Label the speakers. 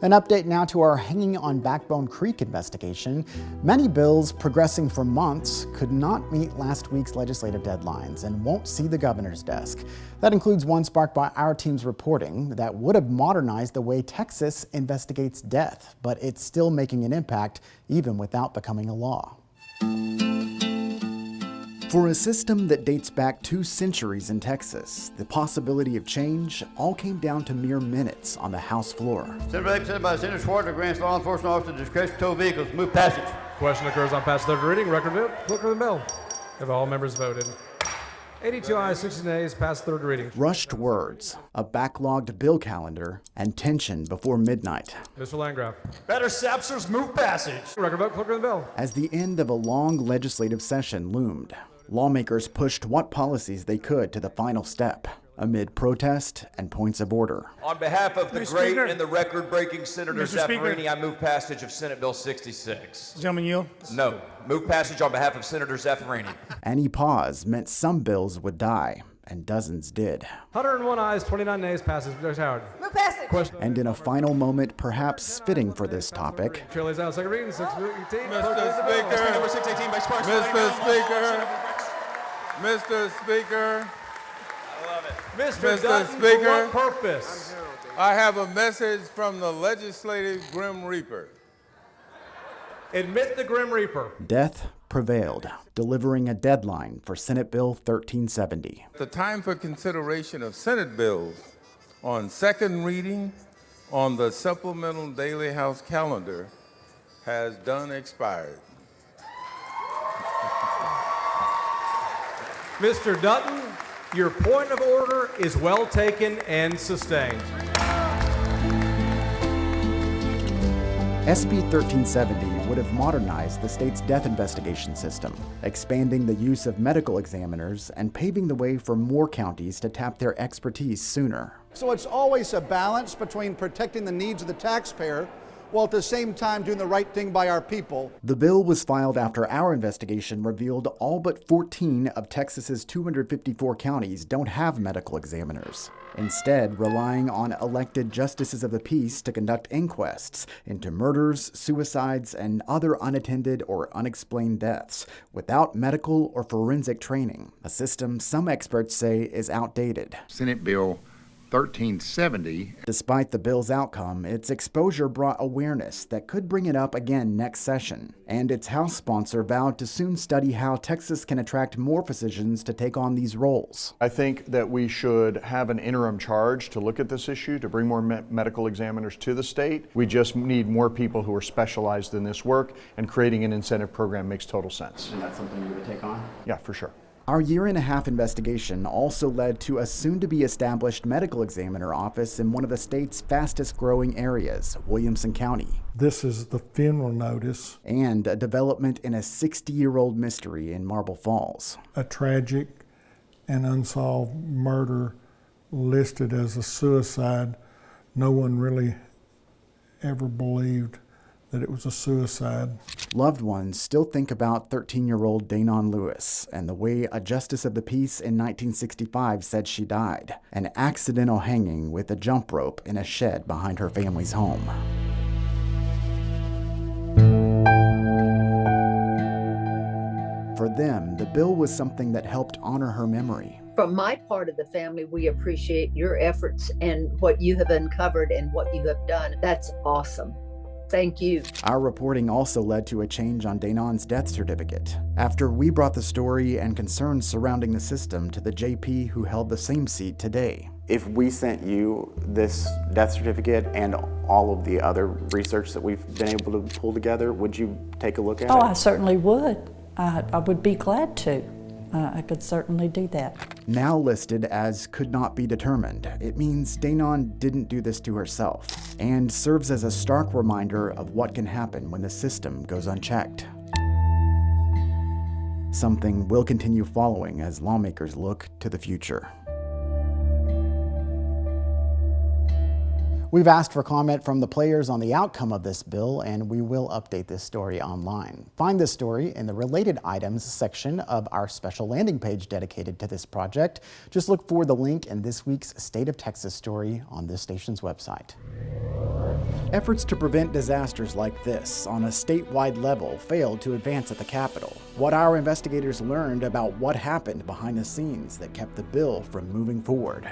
Speaker 1: An update now to our hanging on Backbone Creek investigation. Many bills progressing for months could not meet last week's legislative deadlines and won't see the governor's desk. That includes one sparked by our team's reporting that would have modernized the way Texas investigates death, but it's still making an impact even without becoming a law. For a system that dates back 2 centuries in Texas, the possibility of change all came down to mere minutes on the House floor.
Speaker 2: Senator presented by Senator Schwartz grants law enforcement officers discretion to tow vehicles. Move passage.
Speaker 3: Question occurs on passage third reading. Record vote. Clerk of the bell. Have all members voted? 82 ayes, 60 nays, pass third reading.
Speaker 1: Rushed words, a backlogged bill calendar, and tension before midnight.
Speaker 3: Mr. Landgraf.
Speaker 4: Better Sapsers, move passage.
Speaker 3: Record vote. Clerk of the bell.
Speaker 1: As the end of a long legislative session loomed, lawmakers pushed what policies they could to the final step, amid protest and points of order.
Speaker 5: On behalf of the
Speaker 4: Mr.
Speaker 5: great
Speaker 4: Speaker.
Speaker 5: and the record-breaking Senator
Speaker 4: Mr. Speaker.
Speaker 5: Zaffirini, I move passage of Senate Bill 66.
Speaker 4: Gentlemen, yield.
Speaker 5: No. Move passage on behalf of Senator Zaffirini.
Speaker 1: Any pause meant some bills would die, and dozens did.
Speaker 3: 101 ayes, 29 nays, passes. Mr. Howard.
Speaker 6: Move passage.
Speaker 3: Question.
Speaker 1: And in a final moment perhaps fitting for this topic,
Speaker 3: Chair lays out second reading. 618.
Speaker 7: Mr. Speaker.
Speaker 4: Number 618 by Sparks.
Speaker 7: Mr. Speaker. Mr. Speaker.
Speaker 3: Mr.
Speaker 7: Mr.
Speaker 3: Dutton,
Speaker 7: Speaker.
Speaker 3: for what purpose?
Speaker 7: I have a message from the legislative Grim Reaper.
Speaker 3: Admit the Grim Reaper.
Speaker 1: death prevailed, delivering a deadline for Senate Bill 1370.
Speaker 7: The time for consideration of Senate bills on second reading on the supplemental daily House calendar has done expired.
Speaker 3: Mr. Dutton, your point of order is well taken and sustained.
Speaker 1: SB 1370 would have modernized the state's death investigation system, expanding the use of medical examiners and paving the way for more counties to tap their expertise sooner.
Speaker 8: So it's always a balance between protecting the needs of the taxpayer while at the same time doing the right thing by our people.
Speaker 1: The bill was filed after our investigation revealed all but 14 of Texas's 254 counties don't have medical examiners, instead relying on elected justices of the peace to conduct inquests into murders, suicides, and other unattended or unexplained deaths without medical or forensic training, a system some experts say is outdated.
Speaker 9: Senate Bill 1370.
Speaker 1: Despite the bill's outcome, its exposure brought awareness that could bring it up again next session, and its House sponsor vowed to soon study how Texas can attract more physicians to take on these roles.
Speaker 10: I think that we should have an interim charge to look at this issue, to bring more medical examiners to the state. We just need more people who are specialized in this work, and creating an incentive program makes total sense.
Speaker 1: And that's something you would take on?
Speaker 10: Yeah, for sure.
Speaker 1: Our year-and-a-half investigation also led to a soon-to-be-established medical examiner office in one of the state's fastest-growing areas, Williamson County.
Speaker 11: This is the funeral notice.
Speaker 1: And a development in a 60-year-old mystery in Marble Falls.
Speaker 11: A tragic and unsolved murder listed as a suicide. No one really ever believed that it was a suicide.
Speaker 1: Loved ones still think about 13-year-old Danon Lewis and the way a justice of the peace in 1965 said she died, an accidental hanging with a jump rope in a shed behind her family's home. For them, the bill was something that helped honor her memory.
Speaker 6: From my part of the family, we appreciate your efforts and what you have uncovered and what you have done. That's awesome. Thank you.
Speaker 1: Our reporting also led to a change on Danon's death certificate, after we brought the story and concerns surrounding the system to the JP who held the same seat today. If we sent you this death certificate and all of the other research that we've been able to pull together, would you take a look at it?
Speaker 12: Oh, I certainly would. I would be glad to. I could certainly do that.
Speaker 1: Now listed as could not be determined, it means Danon didn't do this to herself, and serves as a stark reminder of what can happen when the system goes unchecked. Something we'll continue following as lawmakers look to the future. We've asked for comment from the players on the outcome of this bill, and we will update this story online. Find this story in the related items section of our special landing page dedicated to this project. Just look for the link in this week's State of Texas story on this station's website. Efforts to prevent disasters like this on a statewide level failed to advance at the Capitol. What our investigators learned about what happened behind the scenes that kept the bill from moving forward.